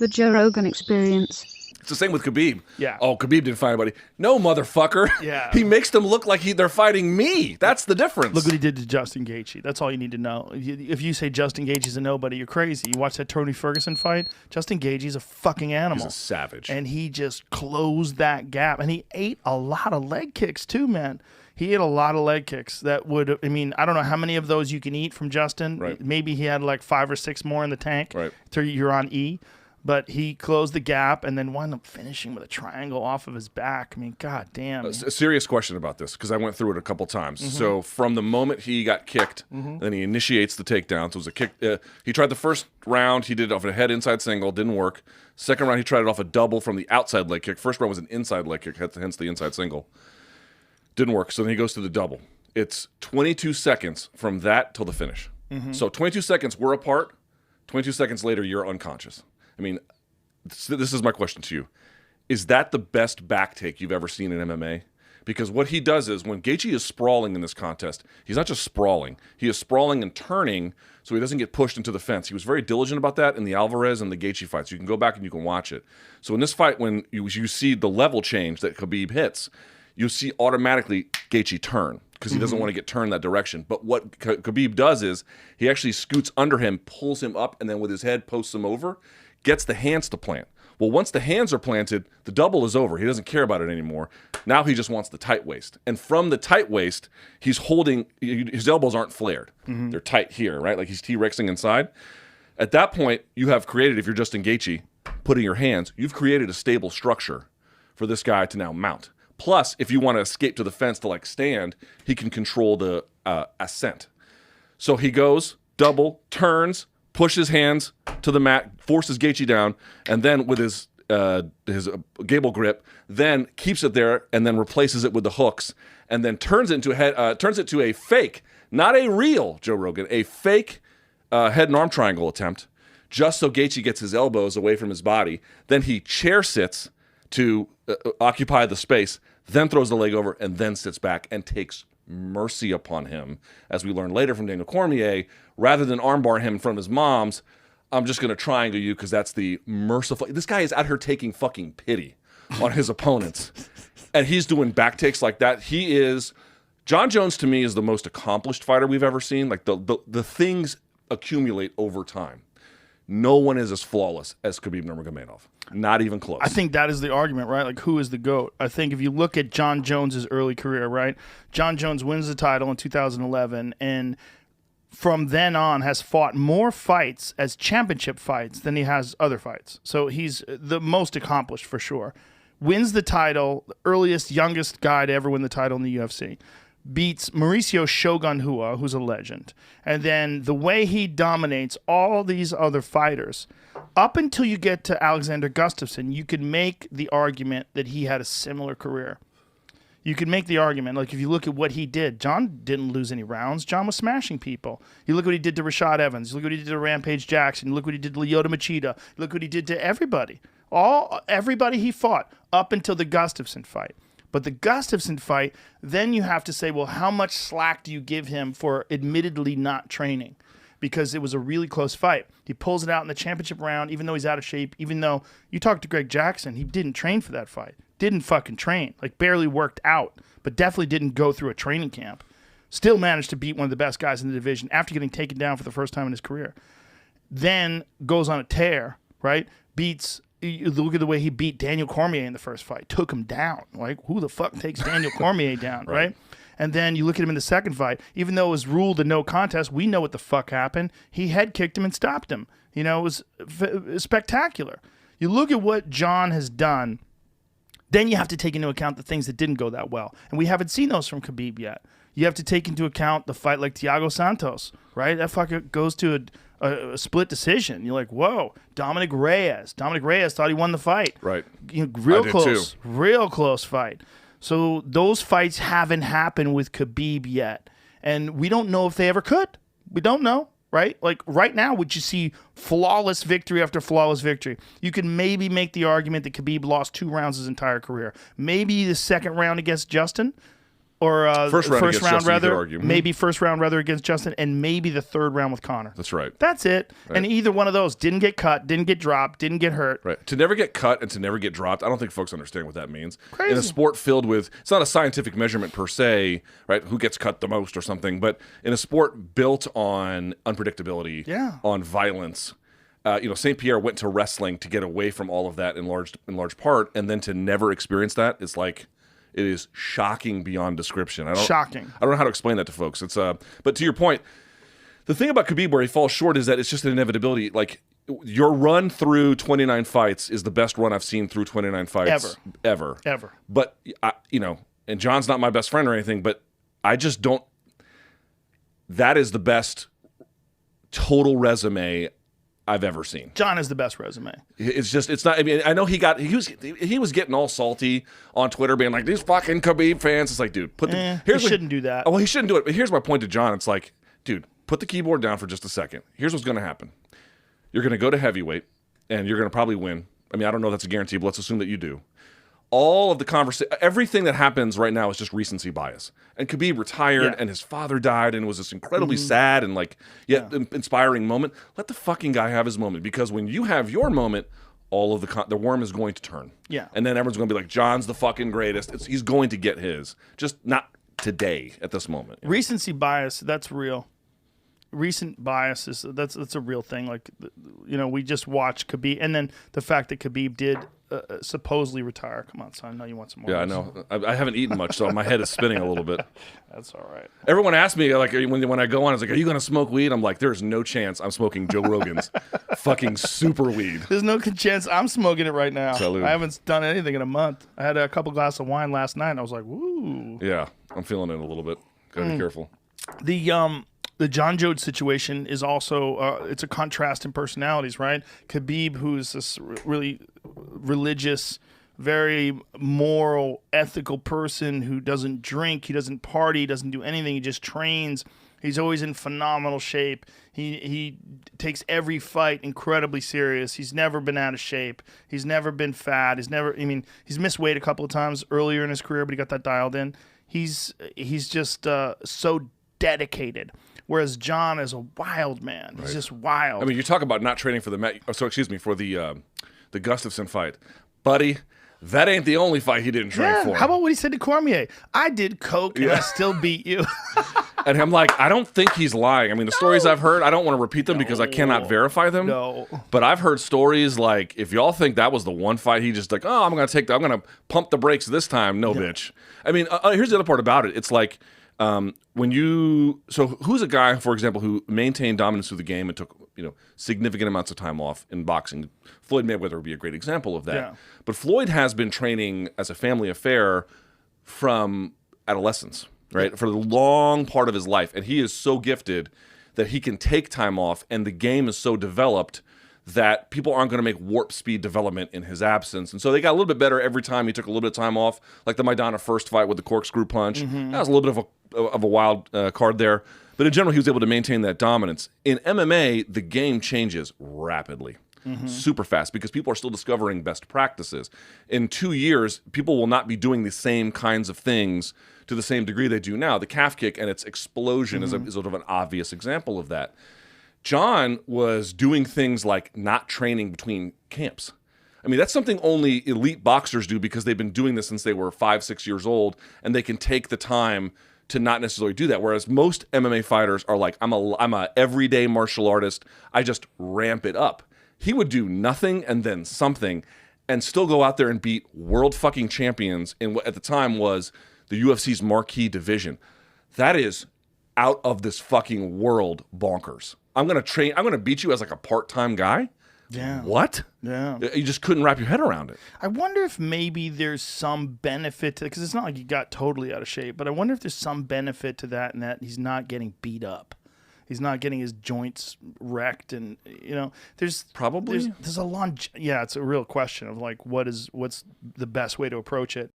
The Joe Rogan Experience. It's the same with Khabib. Yeah. Oh, Khabib didn't fight anybody. No, motherfucker. Yeah. He makes them look like they're fighting me. That's the difference. Look what he did to Justin Gaethje. That's all you need to know. If you say Justin Gaethje's a nobody, you're crazy. You watch that Tony Ferguson fight, Justin Gaethje's a fucking animal. He's a savage. And he just closed that gap. And he ate a lot of leg kicks too, man. He ate a lot of leg kicks that would, I mean, I don't know how many of those you can eat from Justin. Right. Maybe he had like 5 or 6 more in the tank. Right. Till you're on E. But he closed the gap and then wound up finishing with a triangle off of his back. I mean, god damn. A serious question about this, because I went through it a couple times. Mm-hmm. So from the moment he got kicked, then he initiates the takedown. So it was a kick. He tried the first round. He did it off a head inside single. Didn't work. Second round, he tried it off a double from the outside leg kick. First round was an inside leg kick, hence the inside single. Didn't work. So then he goes to the double. It's 22 seconds from that till the finish. So 22 seconds, we're apart. 22 seconds later, you're unconscious. I mean, this is my question to you. Is that the best back take you've ever seen in MMA? Because what he does is when Gaethje is sprawling in this contest, he's not just sprawling. He is sprawling and turning so he doesn't get pushed into the fence. He was very diligent about that in the Alvarez and the Gaethje fights. You can go back and you can watch it. So in this fight, when you see the level change that Khabib hits, you see automatically Gaethje turn because he doesn't want to get turned that direction. But what Khabib does is he actually scoots under him, pulls him up, and then with his head posts him over, gets the hands to plant. Well, once the hands are planted, the double is over. He doesn't care about it anymore. Now he just wants the tight waist. And from the tight waist, he's holding, his elbows aren't flared. They're tight here, right? Like he's T-Rexing inside. At that point, you have created, if you're Justin Gaethje, putting your hands, you've created a stable structure for this guy to now mount. Plus, if you want to escape to the fence to like stand, he can control the ascent. So he goes, double, turns, pushes hands to the mat, forces Gaethje down, and then with his gable grip, then keeps it there and then replaces it with the hooks, and then turns it to a fake, not a real Joe Rogan, a fake head and arm triangle attempt, just so Gaethje gets his elbows away from his body. Then he chair sits to occupy the space, then throws the leg over, and then sits back and takes mercy upon him, as we learn later from Daniel Cormier. Rather than armbar him in front of his mom's, I'm just going to triangle you because that's the merciful. This guy is out here taking fucking pity on his opponents. And he's doing back takes like that. He is, John Jones to me is the most accomplished fighter we've ever seen. Like the things accumulate over time. No one is as flawless as Khabib Nurmagomedov. Not even close. I think that is the argument, right? Like, who is the GOAT? I think if you look at John Jones's early career, right? John Jones wins the title in 2011, and from then on has fought more fights as championship fights than he has other fights. So he's the most accomplished for sure. Wins the title, the earliest, youngest guy to ever win the title in the UFC. Beats Mauricio Shogun Rua, who's a legend. And then the way he dominates all these other fighters, up until you get to Alexander Gustafsson, you could make the argument that he had a similar career. You could make the argument, like if you look at what he did, John didn't lose any rounds. John was smashing people. You look what he did to Rashad Evans. You look what he did to Rampage Jackson. You look what he did to Lyoto Machida. You look what he did to everybody. Everybody he fought up until the Gustafsson fight. But the Gustafsson fight, then you have to say, well, how much slack do you give him for admittedly not training? Because it was a really close fight. He pulls it out in the championship round, even though he's out of shape, even though you talk to Greg Jackson, he didn't train for that fight. Didn't fucking train. Like, barely worked out, but definitely didn't go through a training camp. Still managed to beat one of the best guys in the division after getting taken down for the first time in his career. Then goes on a tear, right? You look at the way he beat Daniel Cormier in the first fight. Took him down. Like, who the fuck takes Daniel Cormier down, right? And then you look at him in the second fight. Even though it was ruled a no contest, we know what the fuck happened. He head kicked him and stopped him. You know, it was spectacular. You look at what John has done, then you have to take into account the things that didn't go that well. And we haven't seen those from Khabib yet. You have to take into account the fight like Thiago Santos, right? That fucker goes to a split decision. You're like, whoa, Dominic Reyes. Dominic Reyes thought he won the fight. Right. You know, real close fight. So those fights haven't happened with Khabib yet. And we don't know if they ever could. We don't know, right? Like right now, would you see flawless victory after flawless victory? You could maybe make the argument that Khabib lost 2 rounds his entire career. Maybe the second round against Justin, or First round against Justin, you could rather, argue. maybe first round rather against Justin, and maybe the third round with Conor. That's right. That's it. Right. And either one of those didn't get cut, didn't get dropped, didn't get hurt. Right. To never get cut and to never get dropped, I don't think folks understand what that means. Crazy. In a sport filled with, it's not a scientific measurement per se, right? Who gets cut the most or something, but in a sport built on unpredictability, on violence. St. Pierre went to wrestling to get away from all of that in large part, and then to never experience that, it's like, it is shocking beyond description. Shocking. I don't know how to explain that to folks. It's but to your point, the thing about Khabib where he falls short is that it's just an inevitability. Like, your run through 29 fights is the best run I've seen through 29 fights ever. But and John's not my best friend or anything, but I just don't. That is the best total resume I've ever seen. John is the best resume. It's not. I mean, I know he was getting all salty on Twitter, being like, these fucking Khabib fans. It's like, dude, he shouldn't do that. Oh, well, he shouldn't do it. But here's my point to John. It's like, dude, put the keyboard down for just a second. Here's what's going to happen. You're going to go to heavyweight, and you're going to probably win. I mean, I don't know if that's a guarantee, but let's assume that you do. All of the conversation, everything that happens right now is just recency bias. And Khabib retired, and his father died, and it was this incredibly sad and inspiring moment. Let the fucking guy have his moment, because when you have your moment, all of the worm is going to turn. Yeah. And then everyone's going to be like, John's the fucking greatest. He's going to get his, just not today at this moment. Recency bias, that's real. Recent bias that's a real thing. Like, we just watched Khabib, and then the fact that Khabib did supposedly retire. Come on, son. I know you want some more. Yeah, I know. I haven't eaten much, so my head is spinning a little bit. That's all right. Everyone asks me, like, when I go on, it's like, are you going to smoke weed? I'm like, there's no chance I'm smoking Joe Rogan's fucking super weed. There's no chance I'm smoking it right now. Salud. I haven't done anything in a month. I had a couple glasses of wine last night, and I was like, woo. Yeah, I'm feeling it a little bit. Gotta be careful. The John Jones situation is also it's a contrast in personalities, right? Khabib, who's this really religious, very moral, ethical person who doesn't drink, he doesn't party, he doesn't do anything, he just trains. He's always in phenomenal shape. He takes every fight incredibly serious. He's never been out of shape. He's never been fat. He's missed weight a couple of times earlier in his career, but he got that dialed in. He's just so dedicated. Whereas John is a wild man. He's just wild. I mean, you talk about not training for for the Gustafsson fight. Buddy, that ain't the only fight he didn't train for. How about what he said to Cormier? I did coke and I still beat you. And I'm like, I don't think he's lying. I mean, the stories I've heard, I don't want to repeat them because I cannot verify them. No. But I've heard stories like, if y'all think that was the one fight, he just like, I'm going to pump the brakes this time. No, bitch. I mean, here's the other part about it. It's like, who's a guy, for example, who maintained dominance through the game and took significant amounts of time off in boxing? Floyd Mayweather would be a great example of that. Yeah. But Floyd has been training as a family affair from adolescence, right? Yeah. For the long part of his life, and he is so gifted that he can take time off, and the game is so developed that people aren't going to make warp speed development in his absence. And so they got a little bit better every time he took a little bit of time off, like the Maidana first fight with the corkscrew punch. Mm-hmm. That was a little bit of a wild card there. But in general, he was able to maintain that dominance. In MMA, the game changes rapidly, super fast, because people are still discovering best practices. In 2 years, people will not be doing the same kinds of things to the same degree they do now. The calf kick and its explosion is sort of an obvious example of that. John was doing things like not training between camps. I mean, that's something only elite boxers do because they've been doing this since they were 5-6 years old, and they can take the time to not necessarily do that. Whereas most MMA fighters are like, I'm a everyday martial artist. I just ramp it up. He would do nothing and then something and still go out there and beat world fucking champions in what at the time was the UFC's marquee division. That is out of this fucking world bonkers. I'm going to beat you as like a part-time guy? Yeah. What? Yeah. You just couldn't wrap your head around it. I wonder if maybe there's some benefit to, because it's not like he got totally out of shape, but I wonder if there's some benefit to that, and that he's not getting beat up. He's not getting his joints wrecked, and there's probably there's a long, it's a real question of like what's the best way to approach it.